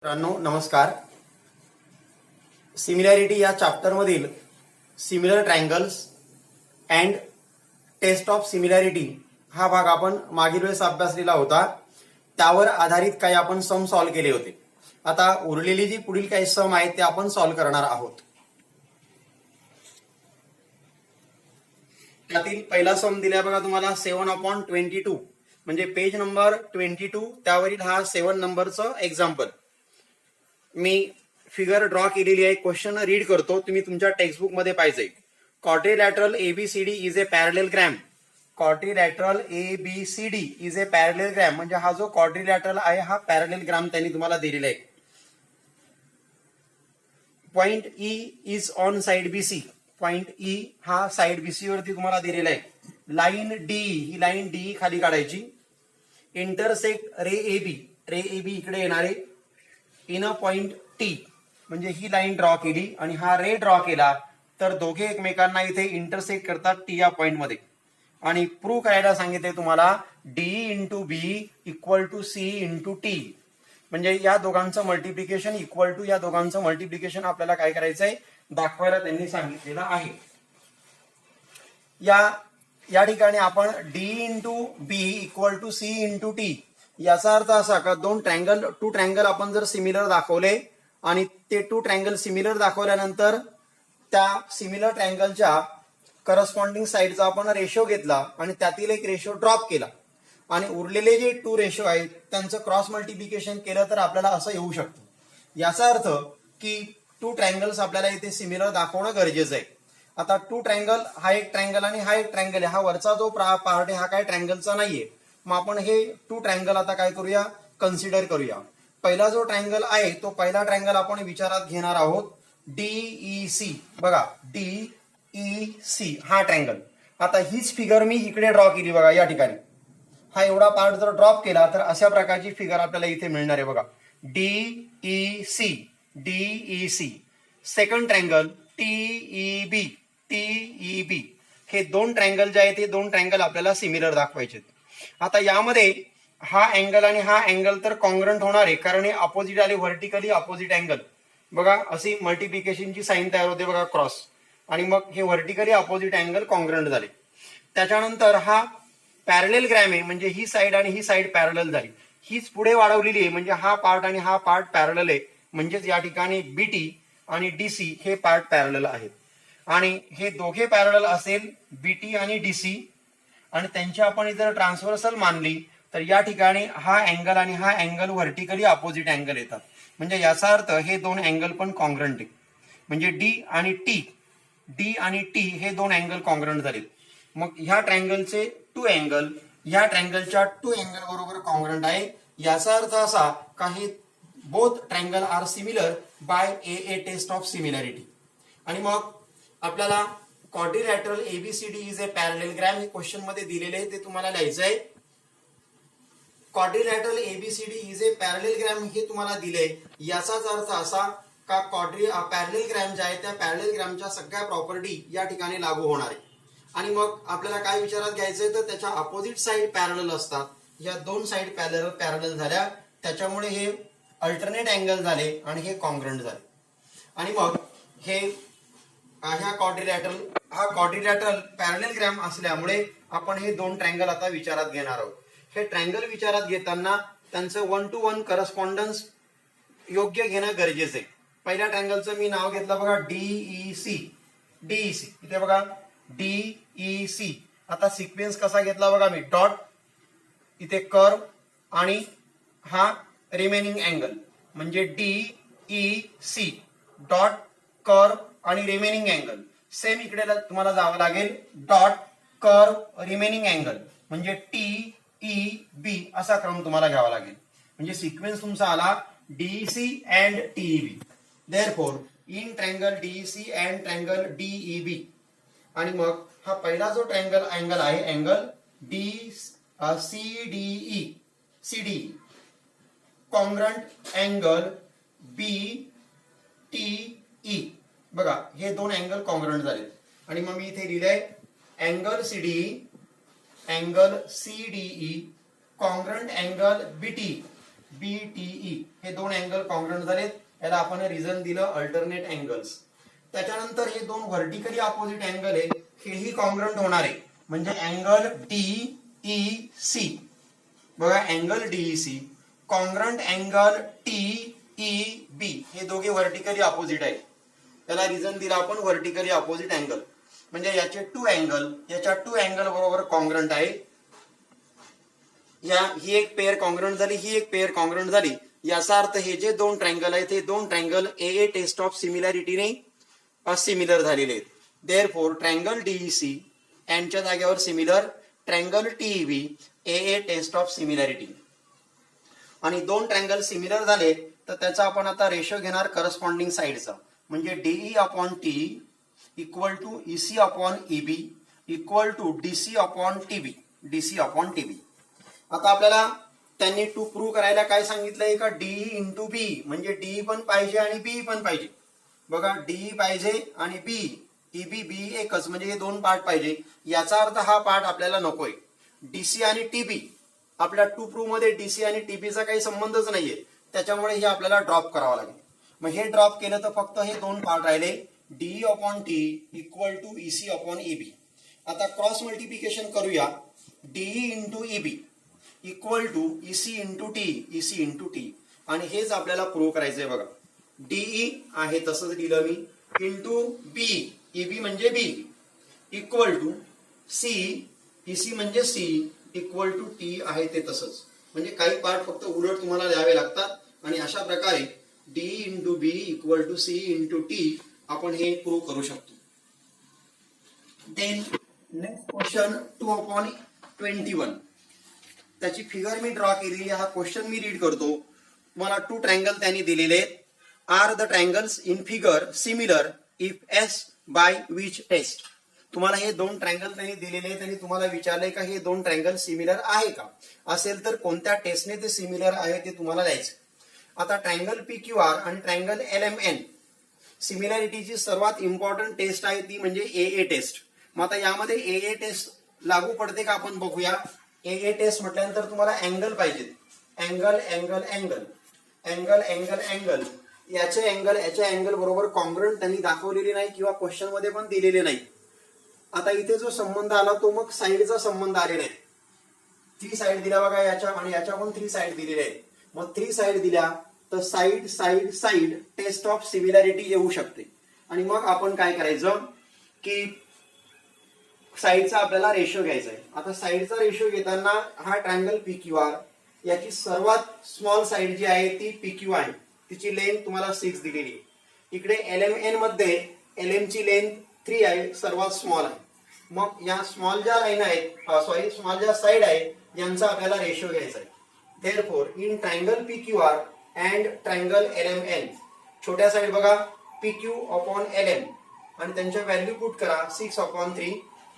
मित्रांनो नमस्कार. सिमिलॅरिटी या चॅप्टर मधील similar triangles and test of similarity हा भाग आपण मागील वेळेस अभ्यासलेला होता. त्यावर आधारित काही आपण सम सॉल्व्ह केले होते. आता उरलेली जी पुढील काही सम आहेत ते आपण सॉल्व्ह करणार आहोत. त्यातील पहिला सम दिलाय बघा तुम्हाला 7/22 म्हणजे पेज नंबर 22 त्यावरील हा 7 नंबरचं एक्झाम्पल. मी फिगर ड्रॉ केलेली आहे. क्वेश्चन रीड करतो, तुम्ही तुमच्या टेक्स्टबुक मध्ये पाहिजे. Quadrilateral ABCD is a parallelogram. Quadrilateral ABCD is a parallelogram म्हणजे हा जो क्वाड्रिलॅटरल आहे हा पॅरलेलग्राम त्यांनी तुम्हाला दिलेला आहे. Point E is on side BC. Point E हा साइड बीसी वरती तुम्हाला दिलेला आहे. लाईन डी ही लाईन डी खाली काढायची. इंटरसेक्ट रे एबी. रे एबी इकडे येणारे इन अ पॉइंट टी म्हणजे ही लाईन ड्रॉ केली आणि हा रे ड्रॉ केला तर दोघे एकमेकांना इथे इंटरसेक्ट करतात टी या पॉइंट मध्ये. आणि प्रूव्ह करायला सांगितले तुम्हाला D into B equal to C into T म्हणजे या दोघांचं मल्टिप्लिकेशन इक्वल टू या दोघांचं मल्टिप्लिकेशन आपल्याला काय करायचंय दाखवायला त्यांनी सांगितलेलं आहे. या ठिकाणी आपण D into B equal to C into T याचा अर्थ असा का टू ट्रँगल आपण जर सिमिलर दाखवले आणि ते टू ट्रँगल सिमिलर दाखवल्यानंतर त्या सिमिलर ट्रँगलच्या करस्पॉन्डिंग साइडचा आपण रेशो घेतला आणि त्यातील एक रेशो ड्रॉप केला आणि उरलेले जे टू रेशो आहेत त्यांचं क्रॉस मल्टिप्लिकेशन केलं तर आपल्याला असं येऊ शकतं. याचा अर्थ की टू ट्रँगल्स आपल्याला इथे सिमिलर दाखवणं गरजेचं आहे. आता टू ट्रँगल हा एक ट्रँगल आणि हा एक ट्रँगल आहे. हा वरचा जो पार्ट आहे हा काय ट्रँगलचा नाहीये. मग आपण हे टू ट्रँगल आता काय करूया कन्सिडर करूया. पहिला जो ट्रँगल आहे तो पहिला ट्रँगल आपण विचारात घेणार आहोत डीईसी. बघा डीईसी हा ट्रँगल. आता हीच फिगर मी इकडे ड्रॉ केली बघा. या ठिकाणी हा एवढा पार्ट जर ड्रॉप केला तर अशा प्रकारची फिगर आपल्याला इथे मिळणार आहे बघा. DEC DEC. Second triangle TEB TEB. हे दोन ट्रँगल जे आहेत ते दोन ट्रँगल आपल्याला सिमिलर दाखवायचे. आता यामध्ये हा अँगल आणि हा अँगल तर कॉन्ग्रंट होणार आहे कारण हे अपोजिट आले व्हर्टिकली अपोजिट अँगल. बघा अशी मल्टिप्लिकेशनची साईन तयार होते बघा क्रॉस आणि मग हे व्हर्टिकली अपोजिट अँगल कॉन्ग्रंट झाले. त्याच्यानंतर हा पॅरलेलग्रॅम आहे म्हणजे ही साईड आणि ही साईड पॅरलल झाली. हीच पुढे वाढवलेली आहे म्हणजे हा पार्ट आणि हा पार्ट पॅरलल आहे. म्हणजेच या ठिकाणी बीटी आणि डीसी हे पार्ट पॅरलल आहेत आणि हे दोघे पॅरलल असेल बीटी आणि डीसी आणि त्यांची आपण जर ट्रान्सव्हर्सल मानली तर या ठिकाणी हा अँगल आणि हा अँगल व्हर्टिकली अपोजिट अँगल येतात. म्हणजे याचा अर्थ हे दोन अँगल पण कॉन्ग्रंट आहे. म्हणजे डी आणि टी हे दोन अँगल कॉन्ग्रंट झालेत. मग ह्या ट्रँगलचे टू अँगल ह्या ट्रँगलच्या टू अँगल बरोबर कॉन्ग्रंट आहे. याचा अर्थ असा का हे both triangle are similar by a test of similarity. आणि मग आपल्याला quadrilateral ABCD is a parallelogram हे क्वेश्चन मध्ये दिलेले आहे ते तुम्हाला लिहायचं आहे. Quadrilateral ABCD is a parallelogram हे तुम्हाला दिले. याचाच अर्थ असा का पॅरलेलग्रॅम जे आहे त्या पॅरलेलग्रॅमच्या सगळ्या प्रॉपर्टी या ठिकाणी लागू होणार आहे. आणि मग आपल्याला काय विचारात घ्यायचंय तर त्याच्या अपोजिट साइड पॅरलल असतात. या दोन साइड पॅरलल झाल्या त्याच्यामुळे हे अल्टरनेट अँगल झाले आणि हे कॉन्ग्रंट झाले. आणि मग हे हा क्वाड्रिलॅटरल पॅरलेलग्रॅम असल्यामुळे आपण हे दोन ट्रँगल आता विचारात घेणार आहोत. हे ट्रँगल विचारात घेताना त्यांचं 1 to 1 करस्पॉन्डन्स योग्य घेणं गरजेचं आहे. पहिल्या ट्रँगलचं मी नाव घेतलं बघा डीईसी. इथे बघा डीईसी. आता सिक्वेन्स कसा घेतला बघा मी डॉट इथे कर्व आणि हा रिमेनिंग अँगल म्हणजे डीईसी डॉट कर्व आणि रिमेनिंग अँगल. सेम इकडे तुम्हाला जावं लागेल डॉट कर्व रिमेनिंग अँगल म्हणजे टीईबी असा क्रम तुम्हाला घ्यावा लागेल. म्हणजे सिक्वेन्स तुमचा आला DEC and TEB. Therefore in triangle DEC and triangle DEB. आणि मग हा पहिला जो ट्रँगल अँगल आहे angle CDE congruent angle BTE. बघा हे दोन अँगल कॉन्ग्रंट झाले आणि मग मी इथे लिहिलंय angle CDE congruent angle BT BTE हे दोन अँगल कॉन्ग्रंट झालेत. याला आपण रिझन दिलं अल्टरनेट अँगल्स. त्याच्यानंतर हे दोन व्हर्टिकली अपोजिट अँगल आहेत, हेही कॉन्ग्रंट होणार आहे. म्हणजे अँगल DEC बघा, angle DEC congruent angle TEB हे दोघे व्हर्टिकली अपोजिट आहेत. त्याला रिझन दिला आपण व्हर्टिकली अपोजिट अँगल. म्हणजे याचे टू अँगल याच्या टू अँगल बरोबर कॉन्ग्रंट आहे. ही एक पेअर कॉन्ग्रंट झाली, ही एक पेअर कॉन्ग्रंट झाली. याचा अर्थ हे जे दोन ट्रँगल आहेत हे दोन ट्रँगल AA टेस्ट ऑफ सिमिलॅरिटीने सिमिलर झालेले आहेत. देअरफॉर ट्रँगल DEC यांच्या जागेवर similar, triangle TEB AA test of similarity. आणि दोन ट्रँगल सिमिलर झाले तर त्याचा आपण आता रेशो घेणार करस्पॉन्डिंग साइडचा. म्हणजे DE upon TE equal to EC upon EB equal to DC upon TB. DC upon TB. आता आपल्याला त्यांनी टू प्रूव्ह करायला काय सांगितलंय का DE इंटू B म्हणजे DE पण पाहिजे आणि BE पण पाहिजे. बघा, DE पाहिजे आणि BE एकच, म्हणजे हे दोन पार्ट पाहिजे. याचा अर्थ हा पार्ट आपल्याला नकोय. DC आणि TB आपल्या टू प्रूव्ह मध्ये DC आणि TB चा काही संबंधच नाहीये, त्याच्यामुळे हे आपल्याला ड्रॉप करावं लागेल. मग हे ड्रॉप केलं तर फक्त हे दोन पार्ट राहिले, DE upon TE equal to EC upon EB. आता क्रॉस मल्टिप्लिकेशन करूया. DE into EB equal to EC into TE आणि हेच आपल्याला प्रूव्ह करायचंय. बघा, DE आहे तसंच दिलं मी इंटू B EB म्हणजे B equal to C EC म्हणजे C इक्वल टू T आहे ते तसंच. म्हणजे काही पार्ट फक्त उलट तुम्हाला द्यावे लागतात आणि अशा प्रकारे DE into B equal to C into T आपण हे प्रूव्ह करू शकतो. Then next question 2/21. त्याची फिगर मी ड्रॉ केलेली. हा क्वेश्चन मी रीड करतो. मला टू ट्रँगल त्यांनी दिलेले आहेत. Are the triangles in figure similar if S by which test. तुम्हाला हे दोन ट्रँगल त्यांनी दिलेले आहेत आणि तुम्हाला विचारलंय का हे दोन ट्रँगल सिमिलर आहे का, असेल तर कोणत्या टेस्टने ते सिमिलर आहे ते तुम्हाला द्यायचं. आता ट्रँगल PQR आणि ट्रँगल LMN सिमिलॅरिटीची सर्वात इम्पॉर्टंट टेस्ट आहे ती म्हणजे AA टेस्ट. मग आता यामध्ये AA टेस्ट लागू पडते का आपण बघूया. AA टेस्ट म्हटल्यानंतर तुम्हाला अँगल पाहिजे. Angle angle angle angle angle angle याचे अँगल बरोबर कॉन्ग्रंट त्यांनी दाखवलेली नाही किंवा क्वेश्चन मध्ये पण दिलेले नाही. आता इथे जो संबंध आला तो मग साईडचा संबंध आलेला आहे. 3 साईड दिल्या बघा याच्या आणि याच्या पण 3 साईड दिलेल्या आहेत. मग 3 साईड दिल्या तर side side side test of similarity येऊ शकते. आणि मग आपण काय करायचं की साईडचा आपल्याला रेशो घ्यायचा आहे. आता साईडचा रेशो घेताना हा ट्रँगल PQR याची सर्वात स्मॉल साईड जी आहे ती PQ आहे. तिची लेंथ तुम्हाला 6 दिलेली आहे. इकडे LMN मध्ये LM ची लेंथ 3 आहे, सर्वात स्मॉल आहे. मग या स्मॉल ज्या लाईन आहेत स्मॉल ज्या साईड आहे यांचा आपल्याला रेशो घ्यायचा आहे. Therefore in triangle PQR and triangle LMN छोट्या साईड बघा PQ अपॉन LM आणि त्यांच्या व्हॅल्यू पुट करा. 6/3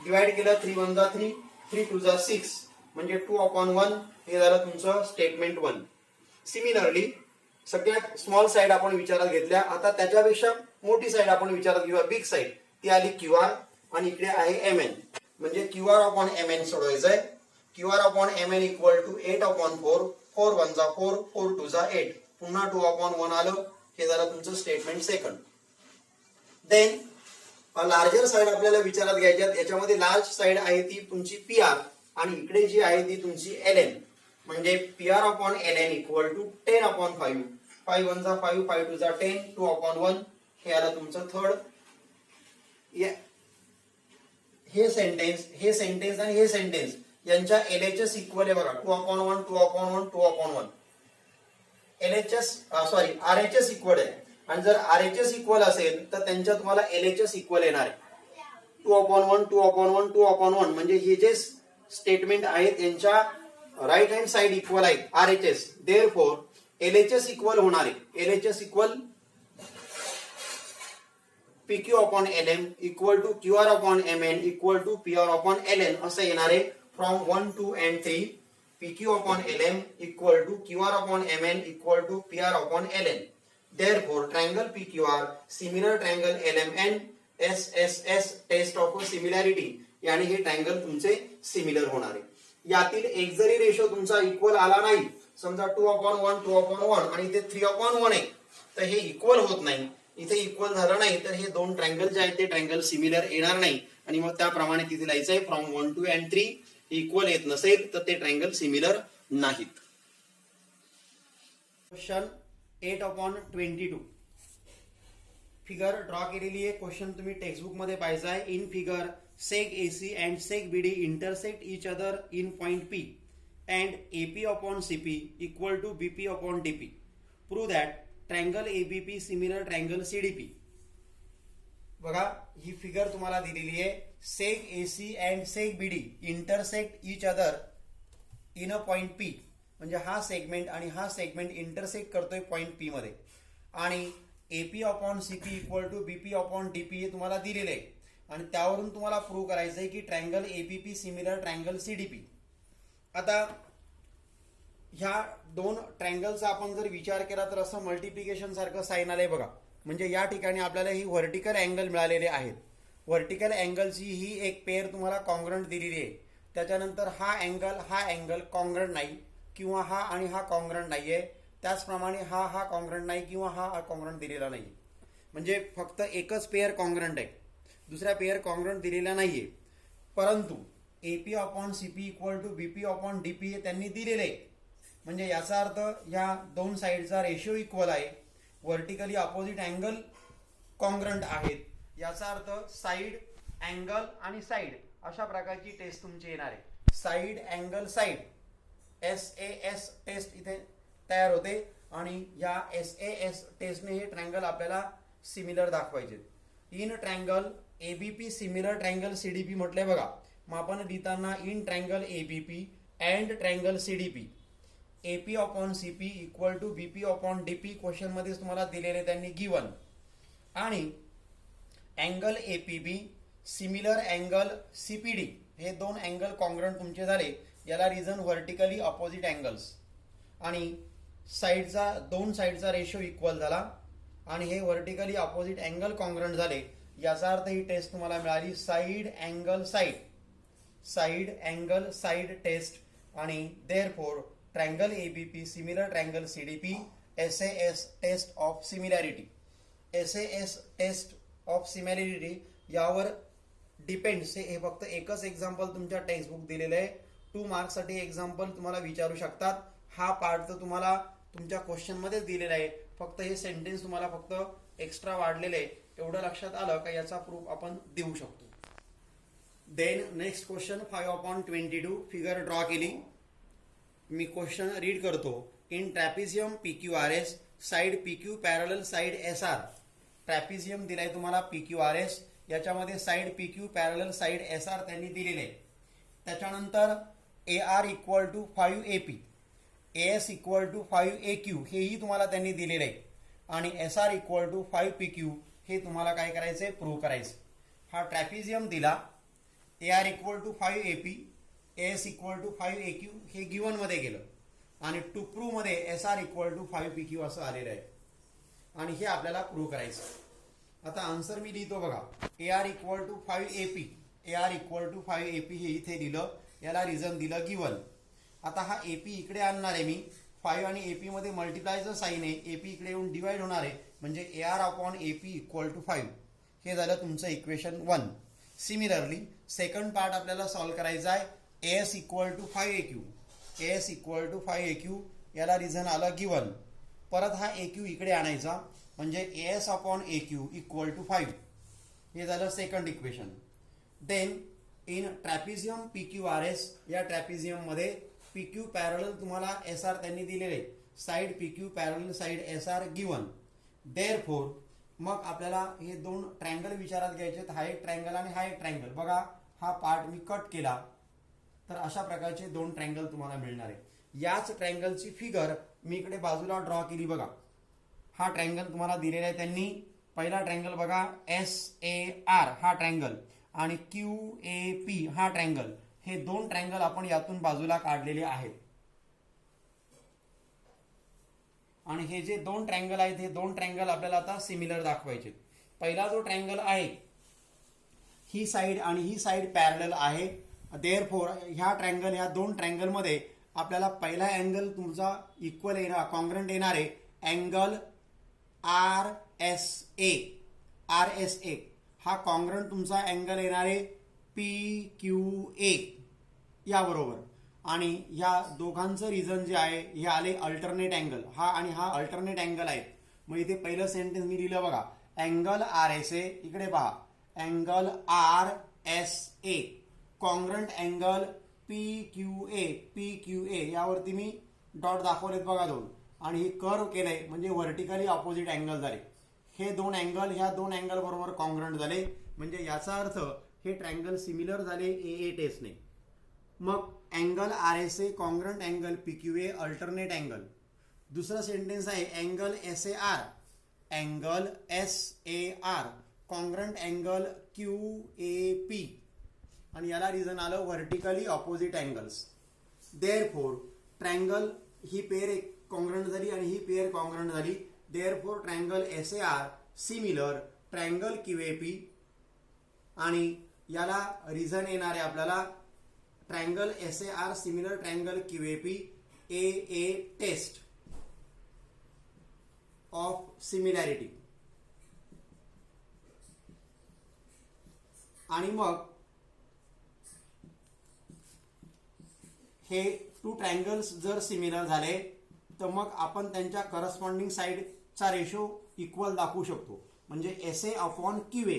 डिवाइड केलं 3 1 जा 3 3 2 जा 6 म्हणजे 2/1 हे झालं तुमचं स्टेटमेंट 1. सिमिलरली सगळ्यात स्मॉल साईड आपण विचारात घेतल्या. आता त्याच्यापेक्षा मोठी साईड आपण विचारात घेऊया, बिग साईड. ती आली QR आणि इकडे आहे MN. म्हणजे QR अपॉन MN सोडवायचंय. QR upon MN equal to 8/4 4 1 जा 4 4 2 जा 8 पुन्हा 2/1 आलं. हे झालं तुमचं statement second. Then larger side आपल्याला विचारात घ्यायच्यात. याच्यामध्ये लार्ज साईड आहे ती तुमची PR आणि इकडे जी आहे ती तुमची LN. म्हणजे PR upon LN equal to 10/5 5 1 जा 5 5 2 जा 10 2/1 हे आलं तुमचं थर्ड. हे सेंटेन्स आणि हे सेंटेन्स यांच्या LHS इक्वल आहे बघा 2/1 2/1 2/1. RHS इक्वल आहे आणि जर RHS इक्वल असेल तर त्यांच्या तुम्हाला LHS इक्वल येणार आहे. 2/1 2/1 2/1 म्हणजे हे जे स्टेटमेंट आहेत यांच्या राईट हँड साइड इक्वल आहेत RHS. देअरफॉर LHS इक्वल होणार आहे. LHS equal PQ upon LM equal to QR upon MN equal to PR upon LN असं येणार आहे. From 1 2 and 3 PQ upon LM equal to QR upon MN equal to PR upon LN. Therefore, triangle PQR similar triangle LMN SSS test of similarity यानी हे triangle तुमचे similar होणार आहे. यातील एक जरी रेशो तुमचा इक्वल आला नाही समजा 2/1 2/1 आणि इथे 3/1 आहे, तर हे इक्वल होत नाही. इथे इक्वल झालं नाही तर हे दोन ट्रायंगल जे आहेत ते ट्रायंगल सिमिलर येणार नाही आणि मग त्याप्रमाणे तिथे लिहायचंय फ्रॉम 1 2 and 3 इक्वल येत नसेल तर ते ट्रायंगल सिमिलर नाहीत. क्वेश्चन 8/22 फिगर ड्रॉ केलेली आहे. क्वेश्चन तुम्ही टेक्स्टबुक मध्ये पाहायचा आहे. In figure seg AC and seg BD intersect each other in point P and AP/CP equal to BP/DP. Prove that triangle ABP similar triangle CDP. बघा ही figure तुम्हाला दिलेली आहे. Seg AC and seg BD intersect each other in a point P, म्हणजे हा segment आणि हा segment intersect करतोय point P मध्ये आणि AP/CP इक्वल टू BP/DP हे तुम्हाला दिलेले आहे आणि त्यावरून तुम्हाला प्रूव्ह करायचं आहे की triangle ABP similar triangle CDP. आता ह्या दोन ट्रायंगलचा आपण जर विचार केला तर असं मल्टिप्लिकेशन सारखं साइन आलंय बघा. म्हणजे या ठिकाणी आपल्याला ही व्हर्टिकल अँगल मिळालेले आहेत. व्हर्टिकल अँगलची ही एक पेअर तुम्हाला कॉन्ग्रंट दिलेली आहे. त्याच्यानंतर हा अँगल कॉन्ग्रंट नाही किंवा हा आणि हा कॉन्ग्रंट नाहीये. त्याचप्रमाणे हा कॉन्ग्रंट नाही किंवा हा कॉन्ग्रंट दिलेला नाही. म्हणजे फक्त एकच पेअर कॉन्ग्रंट आहे, दुसऱ्या पेअर कॉन्ग्रंट दिलेला नाहीये. परंतु AP/CP इक्वल टू BP/DP हे त्यांनी दिलेले आहे. म्हणजे याचा अर्थ या दोन साइडचा रेशिओ इक्वल आहे. व्हर्टिकली अपोजिट अँगल कॉन्ग्रंट आहेत. याचा अर्थ साइड अँगल आणि साइड अशा प्रकारची टेस्ट तुमची येणार आहे. Side angle side SAS test इथे तयार होते आणि या SAS टेस्टने हे ट्रायंगल आपल्याला सिमिलर दाखवायचे. In triangle ABP similar triangle CDP म्हटलंय बघा. मग आपण लिहिताना in triangle ABP and triangle CDP AP/CP equal to BP/DP question मध्ये तुम्हाला दिलेले त्यांनी गिवन आणि angle APB similar angle CPD हे दोन अँगल कॉन्ग्रंट तुमचे झाले. याला रिझन व्हर्टिकली अपोजिट अँगल्स आणि साइडचा दोन साइडचा रेशो इक्वल झाला आणि हे व्हर्टिकली अपोजिट अँगल कॉन्ग्रंट झाले. याचा अर्थ ही टेस्ट तुम्हाला मिळाली साइड अँगल साइड टेस्ट आणि therefore triangle ABP similar triangle CDP SAS test of similarity. SAS test of similarity यावर डिपेंड्स. हे फक्त एकच एक्झाम्पल तुमच्या टेक्स्टबुक दिलेलं आहे. 2 मार्क्स साठी एक्झाम्पल तुम्हाला विचारू शकतात. हा पार्ट तर तुम्हाला तुमच्या क्वेश्चन मध्ये दिलेला आहे. फक्त हे सेंटेन्स तुम्हाला फक्त एक्स्ट्रा वाढलेले आहे. एवढं लक्षात आलं का याचा प्रूफ आपण देऊ शकतो. Then next question 5/22 figure draw केली. मी क्वेश्चन रीड करतो. In trapezium PQRS side PQ parallel side SR. Trapezium दिलाय तुम्हाला PQRS, याच्यामध्ये side PQ parallel side SR त्यांनी दिलेले. त्याच्यानंतर AR equal to 5AP AS equal to 5AQ हेही तुम्हाला त्यांनी दिलेले आहे आणि SR इक्वल टू 5PQ हे तुम्हाला काय करायचंय प्रूव्ह करायचं. हा ट्रॅपिझियम दिला. AR equal to 5AP AS equal to 5AQ हे गिवन मध्ये गेलं आणि टू प्रूव्ह मध्ये SR इक्वल टू 5PQ असं आलेलं आहे आणि हे आपल्याला प्रूव्ह करायचं. आता आन्सर मी लिहितो बघा. AR equal to 5AP AR equal to 5AP हे इथे दिलं. याला रिझन दिलं गिवन. आता हा AP इकडे आणणार आहे मी. 5 आणि AP मध्ये मल्टिप्लायचं साइन आहे. AP इकडे येऊन डिवाइड होणार आहे म्हणजे AR/AP इक्वल टू 5 हे झालं तुमचं इक्वेशन 1. सिमिलरली सेकंड पार्ट आपल्याला सॉल्व्ह करायचा आहे. AS equal to 5AQ AS equal to 5AQ याला रिझन आलं गिवन. परत हा AQ इकडे आणायचा म्हणजे AS/AQ इक्वल टू 5 हे झालं second equation. Then in trapezium PQRS या ट्रॅपिझियम मध्ये PQ पॅरलल तुम्हाला SR त्यांनी दिलेले. Side PQ parallel side SR given. Therefore मग आपल्याला हे दोन ट्रायंगल विचारात घ्यायचे. हा एक ट्रायंगल आणि हा एक ट्रायंगल. बघा हा पार्ट मी कट केला तर अशा प्रकारचे दोन ट्रायंगल तुम्हाला मिळणार आहे. याच ट्रायंगलची फिगर मी इकडे बाजूला ड्रॉ केली बघा. हा ट्रायंगल तुम्हाला दिलेला आहे त्यांनी. पहिला ट्रायंगल बघा SAR हा ट्रायंगल आणि QAP हा ट्रायंगल. हे दोन ट्रायंगल आपण यातून बाजूला काढलेले आहेत आणि हे जे दोन ट्रायंगल आहेत हे दोन ट्रायंगल आपल्याला आता सिमिलर दाखवायचे. पहिला जो ट्रायंगल आहे ही साइड आणि ही साइड पॅरलल आहे. देअरफॉर ह्या ट्रायंगल ह्या दोन ट्रायंगल मध्ये आपल्याला पहिला अँगल तुमचा इक्वल येणार, कॉन्ग्रंट येणार आहे अँगल RSA हा कॉन्ग्रंट तुमचा अँगल येणार आहे PQA याबरोबर. आणि या दोघांचं रिझन जे आहे हे आले अल्टरनेट अँगल, हा आणि हा अल्टरनेट अँगल आहे. मग इथे पहिलं सेंटेन्स मी लिहिलं बघा, अँगल RSA, इकडे पहा angle RSA congruent angle PQA यावरती मी डॉट दाखवलेत बघा दोन, आणि हे कर्व केलंय म्हणजे व्हर्टिकली ऑपोजिट अँगल झाले. हे दोन अँगल ह्या दोन अँगल बरोबर कॉन्ग्रंट झाले, म्हणजे याचा अर्थ हे ट्रायंगल सिमिलर झाले AA टेस्टने. मग angle RSA congruent angle PQA alternate angle. दुसरा सेंटेन्स आहे angle SAR congruent angle QAP, आणि याला रिझन आलं vertically opposite angles. Therefore triangle ही पेअर एक कॉन्ग्रंट झाली आणि ही पेअर कॉन्ग्रंट झाली. Therefore triangle SAR similar triangle QAP, आणि याला रिझन येणार आहे आपल्याला triangle SAR similar triangle QAP AA test of similarity. आणि मग हे टू ट्रायंगल्स जर सिमिलर झाले तर मग आपण त्यांच्या करस्पॉन्डिंग साइडचा रेशो इक्वल दाखवू शकतो. म्हणजे SA upon QA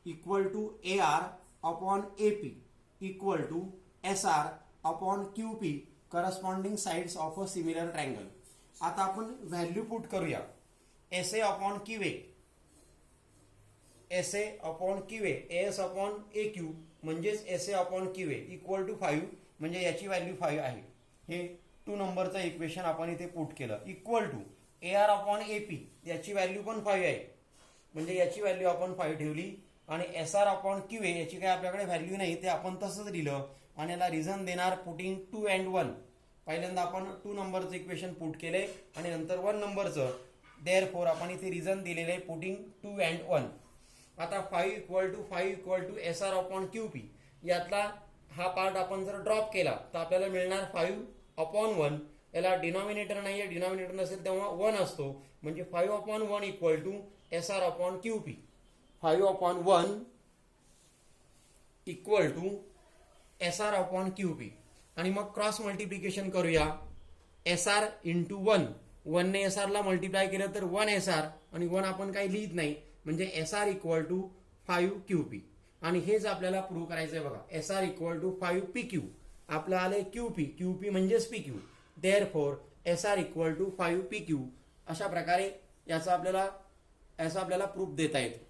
equal to AR upon AP equal to SR upon QP corresponding sides of a similar triangle. आता आपण व्हॅल्यू पुट करूया. SA upon QA AS upon AQ म्हणजेच SA upon QA equal to 5, म्हणजे याची value 5 आहे. हे 2 नंबरचं equation आपण इथे पुट केलं. Equal to AR upon AP याची व्हॅल्यू पण 5 आहे, म्हणजे याची व्हॅल्यू आपण 5 ठेवली. आणि SR अपॉन QA याची काही आपल्याकडे व्हॅल्यू नाही, ते आपण तसंच लिहिलं. आणि याला रिझन देणार पुटिंग 2 and 1. पहिल्यांदा आपण 2 नंबरचं इक्वेशन पुट केले आणि नंतर 1 नंबरचं. देअरफोर आपण इथे रिझन दिलेले पुटिंग 2 and 1. आता 5 equal to SR upon QP यातला हा पार्ट आपण जर ड्रॉप केला तर आपल्याला मिळणार 5 अपॉन 1. याला डिनॉमिनेटर नाहीये, डिनॉमिनेटर नसेल तेव्हा 1 असतो, म्हणजे 5 upon 1 equal to SR upon QP. 5 upon 1 equal to SR upon QP. आणि मग क्रॉस मल्टिप्लिकेशन करूया. SR इंटू 1 ने SR ला मल्टिप्लाय केलं तर 1 SR, आणि 1 आपण काही लिहित नाही, म्हणजे SR इक्वल टू 5 QP. आणि हेच आपल्याला प्रूव्ह करायचंय बघा. SR इक्वल टू 5 PQ आपलं आलंय QP म्हणजेच PQ. Therefore SR equal to 5 PQ. अशा प्रकारे याचा आपल्याला प्रूफ देता येतो.